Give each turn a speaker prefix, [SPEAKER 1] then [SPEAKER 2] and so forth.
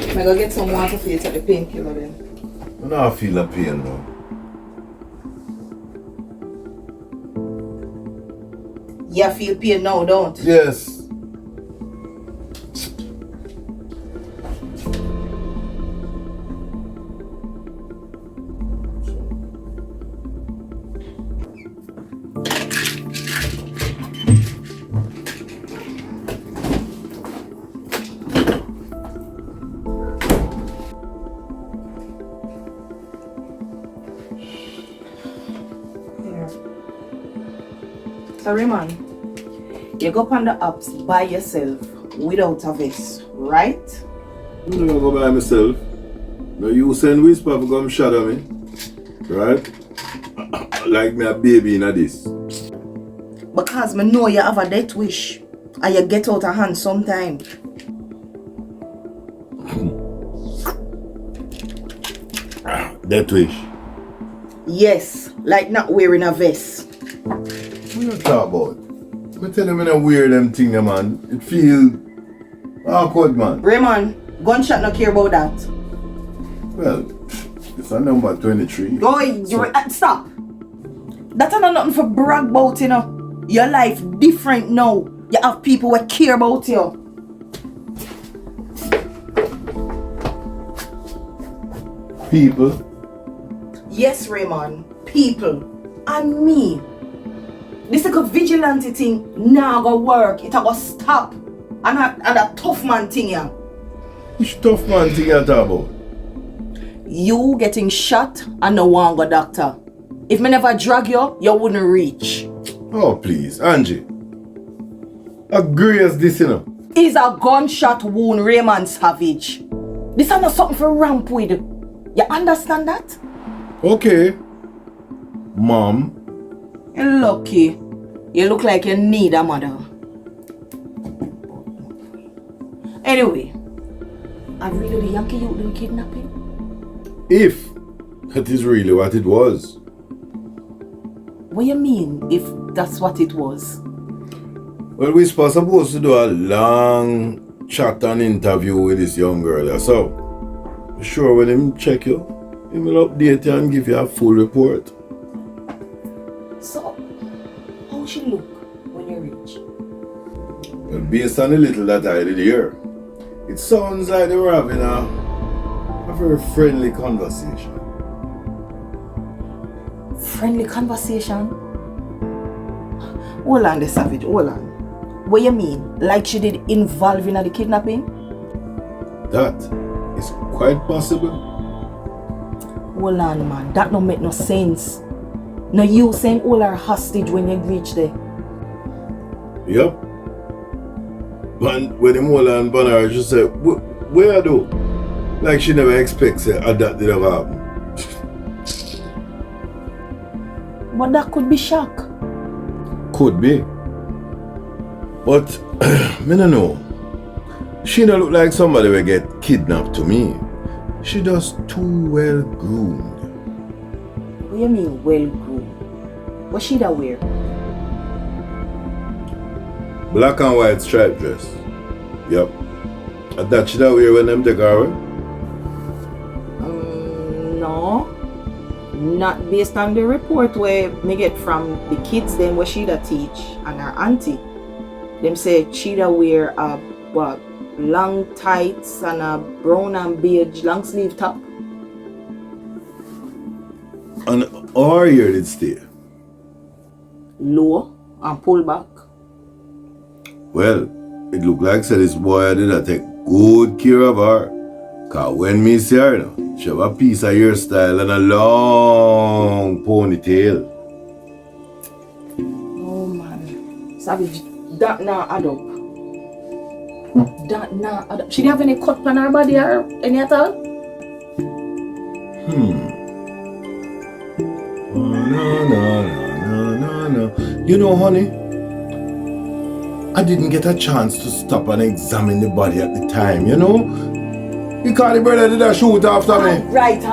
[SPEAKER 1] I'm gonna get some water for you to the painkiller then.
[SPEAKER 2] I don't feel the pain now.
[SPEAKER 1] You feel pain now, don't?
[SPEAKER 2] Yes.
[SPEAKER 1] So Raymond, you go up on the apps by yourself without a vest, right?
[SPEAKER 2] I'm gonna go by myself. No, you send Whisper to come shadow me. Right? Like me a baby in this.
[SPEAKER 1] Because me know you have a death wish and you get out of hand sometime.
[SPEAKER 2] Death wish.
[SPEAKER 1] Yes, like not wearing a vest.
[SPEAKER 2] What you talk about? I tell them when I wear them thing, man. It feel awkward, man.
[SPEAKER 1] Raymond, gunshot no care about that.
[SPEAKER 2] Well, it's a number 23.
[SPEAKER 1] Oh, stop. That's not nothing for brag about, you know. Your life different now. You have people who care about you.
[SPEAKER 2] People?
[SPEAKER 1] Yes, Raymond. People. And me. This like a vigilante thing now go work. It go stop. And a tough man thing, yeah.
[SPEAKER 2] Which tough man thing you talk about?
[SPEAKER 1] You getting shot and no one go doctor. If me never drag you, you wouldn't reach.
[SPEAKER 2] Oh, please, Angie. Agree as this, you know.
[SPEAKER 1] It's a gunshot wound, Raymond Savage. This is not something for ramp with. You understand that?
[SPEAKER 2] Okay. Mom.
[SPEAKER 1] You're lucky. You look like you need a mother. Anyway, I really the Yankee youth them kidnapping?
[SPEAKER 2] If that is really what it was.
[SPEAKER 1] What you mean, if that's what it was?
[SPEAKER 2] Well, we're supposed to do a long chat and interview with this young girl. So, sure, when him check you, he will update you and give you a full report.
[SPEAKER 1] So, how she look when you reach?
[SPEAKER 2] Well, based on the little that I did hear, it sounds like they were having a very friendly conversation.
[SPEAKER 1] Friendly conversation? Hold on, the Savage, hold on. What you mean? Like she did involve in the kidnapping?
[SPEAKER 2] That is quite possible.
[SPEAKER 1] Hold on, man. That don't make no sense. No, you saying all are hostage when you reach there.
[SPEAKER 2] Yep. But when him hold on Banner, she said, where though? Like she never expects it, and that did ever happen.
[SPEAKER 1] But that could be shock.
[SPEAKER 2] Could be. But, me no know. She don't look like somebody will get kidnapped to me. She does too well groomed.
[SPEAKER 1] What you mean well groomed? What she da wear?
[SPEAKER 2] Black and white striped dress. Yep. And that she da wear when them take her away?
[SPEAKER 1] No. Not based on the report where me get from the kids them where she da teach and her auntie. Them say she da wear a what, long tights and a brown and beige long sleeve top.
[SPEAKER 2] And our ear did stay.
[SPEAKER 1] Low and pull back.
[SPEAKER 2] Well, it look like said this boy did a take good care of her. Cause when me see her now, she have a piece of hairstyle and a long ponytail.
[SPEAKER 1] Oh man. Savage, that now add up. That now add up. She didn't have any cut on her body or any at all?
[SPEAKER 2] No. You know, honey, I didn't get a chance to stop and examine the body at the time, you know? Because the brother did a shoot after me.
[SPEAKER 1] Alright.